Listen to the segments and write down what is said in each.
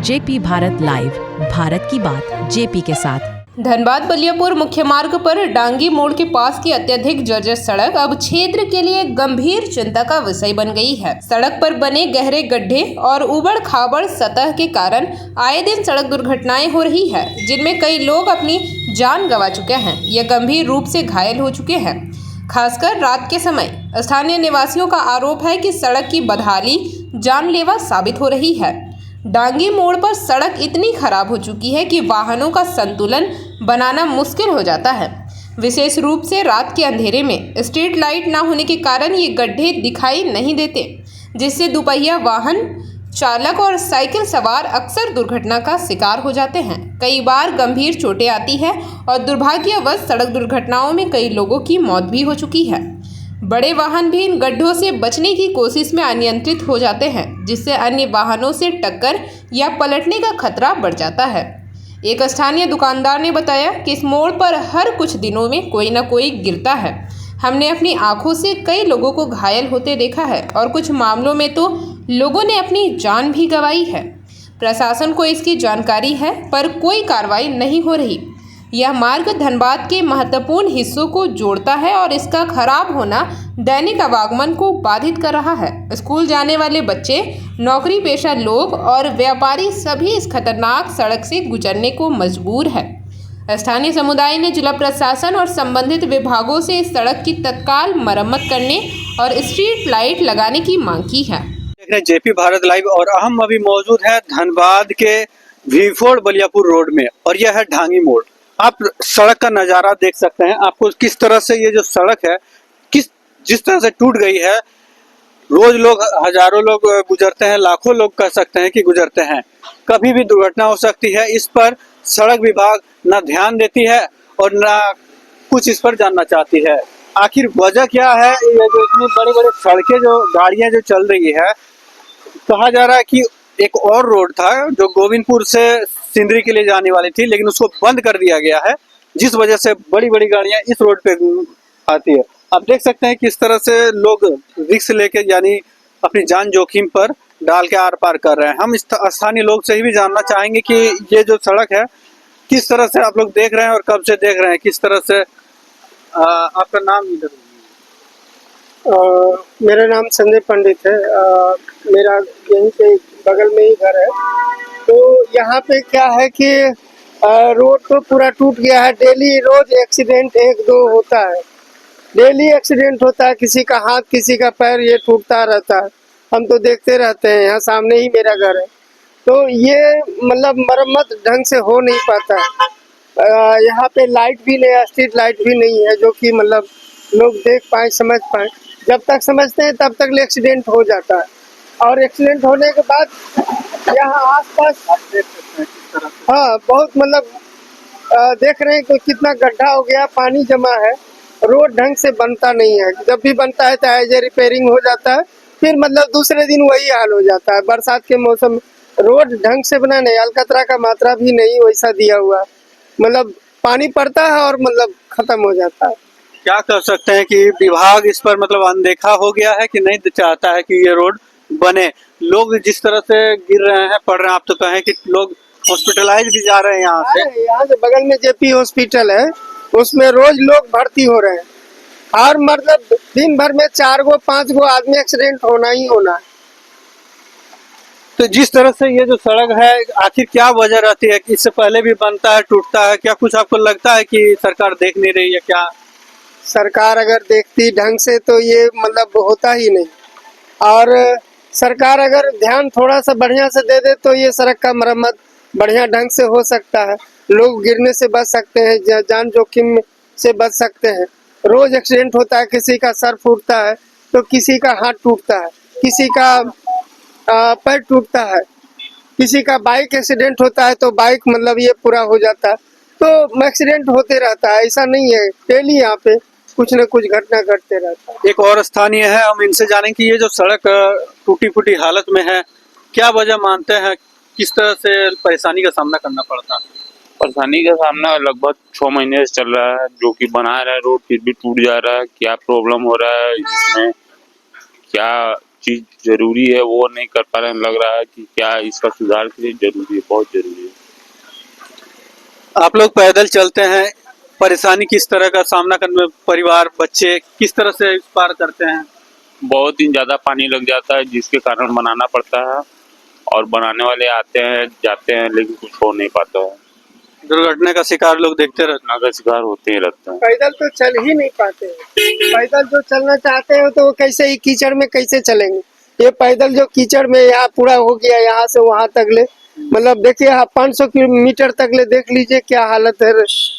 JP Bharat live, Bharat की बात JP के साथ। धनबाद बलियापुर मुख्य मार्ग पर डांगी मोड़ के पास की अत्यधिक जर्जर सड़क अब क्षेत्र के लिए गंभीर चिंता का विषय बन गई है। सड़क पर बने गहरे गड्ढे और उबड़ खाबड़ सतह के कारण आए दिन सड़क दुर्घटनाएं हो रही है, जिनमें कई लोग अपनी जान गंवा चुके हैं या गंभीर रूप से घायल हो चुके हैं। खासकर रात के समय स्थानीय निवासियों का आरोप है कि सड़क की बदहाली जानलेवा साबित हो रही है। डांगी मोड़ पर सड़क इतनी खराब हो चुकी है कि वाहनों का संतुलन बनाना मुश्किल हो जाता है। विशेष रूप से रात के अंधेरे में स्ट्रीट लाइट ना होने के कारण ये गड्ढे दिखाई नहीं देते, जिससे दुपहिया वाहन चालक और साइकिल सवार अक्सर दुर्घटना का शिकार हो जाते हैं। कई बार गंभीर चोटें आती है और दुर्भाग्यवश सड़क दुर्घटनाओं में कई लोगों की मौत भी हो चुकी है। बड़े वाहन भी इन गड्ढों से बचने की कोशिश में अनियंत्रित हो जाते हैं, जिससे अन्य वाहनों से टक्कर या पलटने का खतरा बढ़ जाता है। एक स्थानीय दुकानदार ने बताया कि इस मोड़ पर हर कुछ दिनों में कोई न कोई गिरता है। हमने अपनी आंखों से कई लोगों को घायल होते देखा है और कुछ मामलों में तो लोगों ने अपनी जान भी गंवाई है। प्रशासन को इसकी जानकारी है, पर कोई कार्रवाई नहीं हो रही। यह मार्ग धनबाद के महत्वपूर्ण हिस्सों को जोड़ता है और इसका खराब होना दैनिक आवागमन को बाधित कर रहा है। स्कूल जाने वाले बच्चे, नौकरी पेशा लोग और व्यापारी सभी इस खतरनाक सड़क से गुजरने को मजबूर है। स्थानीय समुदाय ने जिला प्रशासन और संबंधित विभागों से इस सड़क की तत्काल मरम्मत करने और स्ट्रीट लाइट लगाने की मांग की है। जेपी भारत लाइव और हम अभी मौजूद है धनबाद के V4 बलियापुर रोड में और यह है ढांगी मोड़। आप सड़क का नजारा देख सकते हैं। आपको किस तरह से ये जो सड़क है जिस तरह से टूट गई है। रोज लोग, हजारों लोग गुजरते हैं, लाखों लोग कह सकते हैं कि गुजरते हैं। कभी भी दुर्घटना हो सकती है। इस पर सड़क विभाग ना ध्यान देती है और ना कुछ इस पर जानना चाहती है। आखिर वजह क्या है? ये जो इतनी बड़ी बड़ी सड़कें, जो गाड़ियां जो चल रही है, कहा जा रहा है कि एक और रोड था जो गोविंदपुर से सिंदरी के लिए जाने वाली थी, लेकिन उसको बंद कर दिया गया है, जिस वजह से बड़ी बड़ी गाड़ियां इस रोड पे आती है। आप देख सकते हैं किस तरह से लोग रिस्क लेके, यानी अपनी जान जोखिम पर डाल के आर पार कर रहे हैं। हम स्थानीय लोग से ही भी जानना चाहेंगे कि ये जो सड़क है किस तरह से आप लोग देख रहे हैं और कब से देख रहे हैं, किस तरह से। आपका नाम? मेरा नाम संजय पंडित है। मेरा यहीं पे बगल में ही घर है। तो यहाँ पे क्या है कि रोड तो पूरा टूट गया है। डेली रोज एक्सीडेंट 1-2 होता है। डेली एक्सीडेंट होता है, किसी का हाथ, किसी का पैर, ये टूटता रहता है। हम तो देखते रहते हैं, यहाँ सामने ही मेरा घर है। तो ये मतलब मरम्मत ढंग से हो नहीं पाता है। यहाँ पे लाइट भी नहीं है, स्ट्रीट लाइट भी नहीं है, जो कि मतलब लोग देख पाए, समझ पाए। जब तक समझते हैं तब तक एक्सीडेंट हो जाता है, और एक्सीडेंट होने के बाद यहाँ आसपास हाँ बहुत मतलब देख रहे हैं कि कितना गड्ढा हो गया, पानी जमा है। रोड ढंग से बनता नहीं है। जब भी बनता है तो एज ए रिपेयरिंग हो जाता है, फिर मतलब दूसरे दिन वही हाल हो जाता है। बरसात के मौसम रोड ढंग से बना नहीं, अलकतरा का मात्रा भी नहीं वैसा दिया हुआ, मतलब पानी पड़ता है और मतलब खत्म हो जाता है। क्या कह सकते हैं कि विभाग इस पर मतलब अनदेखा हो गया है कि नहीं चाहता है कि ये रोड बने? लोग जिस तरह से गिर रहे हैं, पड़ रहे हैं, आप तो कहें कि लोग हॉस्पिटलाइज भी जा रहे हैं यहाँ से बगल में जेपी हॉस्पिटल है, उसमें रोज लोग भर्ती हो रहे हैं और मतलब दिन भर में 4-5 गो आदमी एक्सीडेंट होना ही होना है। तो जिस तरह से ये जो सड़क है, आखिर क्या वजह रहती है कि इससे पहले भी बनता है, टूटता है? क्या कुछ आपको लगता है कि सरकार देख नहीं रही है क्या? सरकार अगर देखती ढंग से तो ये मतलब होता ही नहीं, और सरकार अगर ध्यान थोड़ा सा बढ़िया से दे दे तो ये सड़क का मरम्मत बढ़िया ढंग से हो सकता है। लोग गिरने से बच सकते हैं, जान जोखिम से बच सकते हैं। रोज एक्सीडेंट होता है, किसी का सर फूटता है तो किसी का हाथ टूटता है, किसी का पैर टूटता है, किसी का बाइक एक्सीडेंट होता है तो बाइक मतलब ये पूरा हो जाता है। तो एक्सीडेंट होते रहता है, ऐसा नहीं है। डेली यहाँ पे कुछ न कुछ घटना घटते रहता है। एक और स्थानीय है, हम इनसे जानें कि ये जो सड़क टूटी फूटी हालत में है, क्या वजह मानते हैं, किस तरह से परेशानी का सामना करना पड़ता है? परेशानी का सामना लगभग 6 महीने से चल रहा है, जो कि बना रहा है रोड, फिर भी टूट जा रहा है। क्या प्रॉब्लम हो रहा है इसमें, क्या चीज जरूरी है वो नहीं कर पा रहे हैं। लग रहा है कि क्या इसका सुधार के लिए जरूरी है, बहुत जरूरी है। आप लोग पैदल चलते हैं, परेशानी किस तरह का सामना करने में परिवार बच्चे किस तरह से इस पार करते हैं? बहुत ही ज्यादा पानी लग जाता है जिसके कारण बनाना पड़ता है, और बनाने वाले आते हैं जाते हैं लेकिन कुछ हो नहीं पाता है। दुर्घटना का शिकार लोग देखते रहते घटना का शिकार होते ही रहते हैं। पैदल तो चल ही नहीं पाते हैं। पैदल जो चलना चाहते हैं तो वो कैसे ही कीचड़ में कैसे चलेंगे? ये पैदल जो कीचड़ में यहाँ पूरा हो गया, यहाँ से वहाँ तक ले, मतलब देखिए 500 किलोमीटर तक ले, देख लीजिए क्या हालत है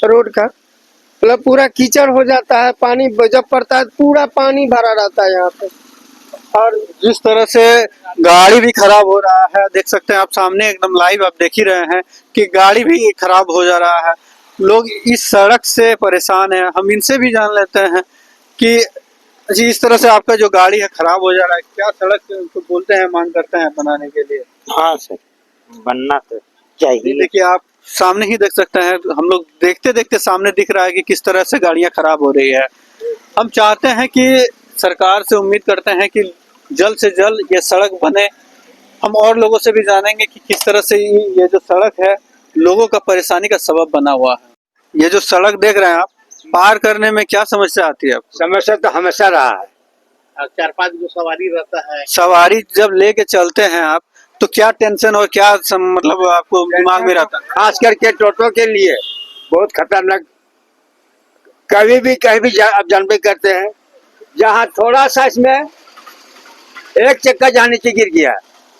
रोड का। मतलब पूरा कीचड़ हो जाता है, पानी जब पड़ता है पूरा पानी भरा रहता है यहाँ पे। और जिस तरह से गाड़ी भी खराब हो रहा है, देख सकते हैं आप सामने एकदम लाइव आप देख ही रहे हैं कि गाड़ी भी खराब हो जा रहा है। लोग इस सड़क से परेशान हैं। हम इनसे भी जान लेते हैं कि जी इस तरह से आपका जो गाड़ी है खराब हो जा रहा है, क्या सड़क को बोलते हैं, मांग करते हैं बनाने के लिए? हाँ सर, बनना तो चाहिए। देखिए आप सामने ही देख सकते हैं, हम लोग देखते देखते सामने दिख रहा है कि किस तरह से गाड़ियां खराब हो रही है। हम चाहते हैं कि सरकार से उम्मीद करते हैं कि जल्द से जल्द ये सड़क बने। हम और लोगों से भी जानेंगे कि किस तरह से ये जो सड़क है लोगों का परेशानी का सबब बना हुआ है। ये जो सड़क देख रहे हैं आप, पार करने में क्या समस्या आती है आपको? समस्या तो हमेशा रहा है। 4-5 गो सवारी रहता है। सवारी जब लेके चलते हैं आप तो क्या टेंशन और क्या मतलब आपको दिमाग में रहता है? खास करके टोटो के लिए बहुत खतरनाक। कभी भी कहीं भी आप जानबे करते हैं, जहाँ थोड़ा सा इसमें एक चक्का जहाँ नीचे गिर गया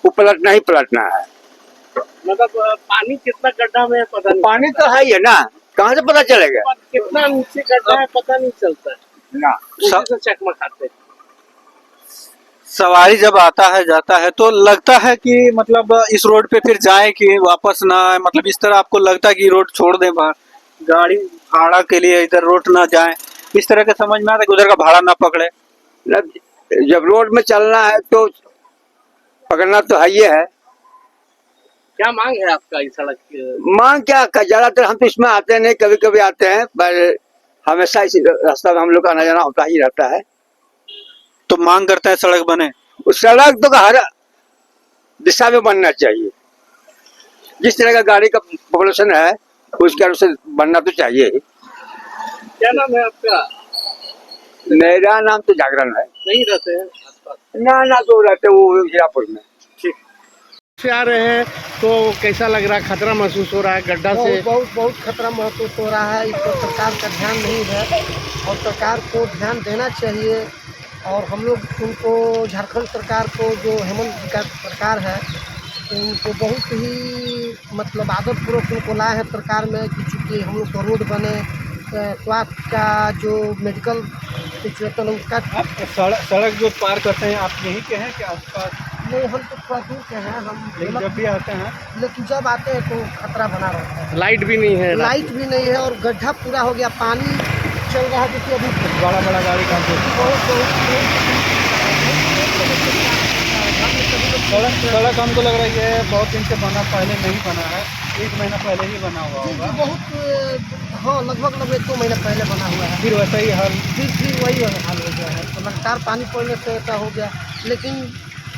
वो पलटना ही पलटना है। मतलब पानी कितना गड्ढा में पता नहीं। पानी तो है ही है ना, कहाँ से पता चलेगा? कितना नीचे गड्ढा है पता नहीं चलता है ना। चकमा खाते हैं। सवारी जब आता है जाता है तो लगता है कि मतलब इस रोड पे फिर जाए कि वापस ना आए, मतलब इस तरह आपको लगता है कि रोड छोड़ दें, बाहर गाड़ी भाड़ा के लिए इधर रोड ना जाए, इस तरह का समझ में आता है कि उधर का भाड़ा ना पकड़े। मतलब जब रोड में चलना है तो पकड़ना तो है ही है। क्या मांग है आपका इस सड़क की? मांग क्या, ज्यादातर हम तो इसमें आते नहीं, कभी कभी आते हैं, पर हमेशा इस रास्ता में हम लोग का आना जाना होता ही रहता है। तो मांग करते हैं सड़क बने। उस सड़क तो हर दिशा में बनना चाहिए। जिस तरह का गाड़ी का पॉपुलेशन है उसके अनुसार बनना तो चाहिए ही। क्या नाम है आपका? मेरा नाम तो जागरण है। नहीं रहते हैं आसपास? ना तो रहते वो हीरापुर में। से आ रहे हैं तो कैसा लग रहा है? खतरा महसूस हो रहा है गड्ढा से? बहुत खतरा महसूस हो रहा है। इस पर सरकार का ध्यान नहीं है और सरकार को ध्यान देना चाहिए। और हम लोग उनको, झारखंड सरकार को, जो हेमंत जी का सरकार है, उनको बहुत ही मतलब आदरपूर्वक उनको लाए हैं सरकार में कि चूँकि हम लोग को रोड बने, स्वास्थ्य का जो मेडिकल सिचुएशन है उसका। सड़क जो पार करते हैं आप यहीं के हैं कि आसपास? नहीं, हम तो थोड़ा दूर के हैं। हम जब भी आते हैं लेकिन जब आते हैं तो खतरा बना रहता है। लाइट भी नहीं है? लाइट भी नहीं है और गड्ढा पूरा हो गया, पानी चल रहा है। देखिए अभी बड़ा बड़ा गाड़ी का सड़क हमको लग रहा है ये बहुत दिन से बना, पहले नहीं बना है, 1 महीना पहले ही बना हुआ होगा। बहुत हाँ, लगभग 1-2 महीना पहले बना हुआ है। फिर वैसा ही हाल, फिर वही हाल हो गया है। तो लगातार पानी पड़ने से ऐसा हो गया। लेकिन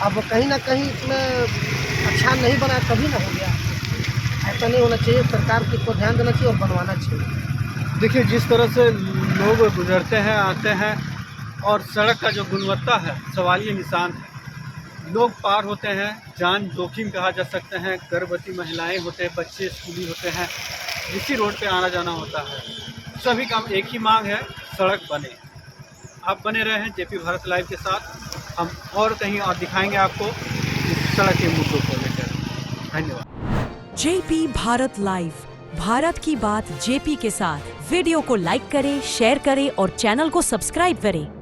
अब कहीं ना कहीं इसमें अच्छा नहीं बना, कभी ना हो गया। ऐसा नहीं होना चाहिए। सरकार को इसको ध्यान देना चाहिए और बनवाना चाहिए। देखिए जिस तरह से लोग गुजरते हैं आते हैं और सड़क का जो गुणवत्ता है सवालिया निशान है। लोग पार होते हैं, जान जोखिम कहा जा सकते हैं, गर्भवती महिलाएं होते हैं, बच्चे स्कूली होते हैं, इसी रोड पे आना जाना होता है। सभी का एक ही मांग है, सड़क बने। आप बने रहे हैं जेपी भारत लाइव के साथ। हम और कहीं और दिखाएंगे आपको इस सड़क के मुद्दों को लेकर। धन्यवाद। जेपी भारत लाइव, भारत की बात जेपी के साथ। वीडियो को लाइक करें, शेयर करें और चैनल को सब्सक्राइब करें।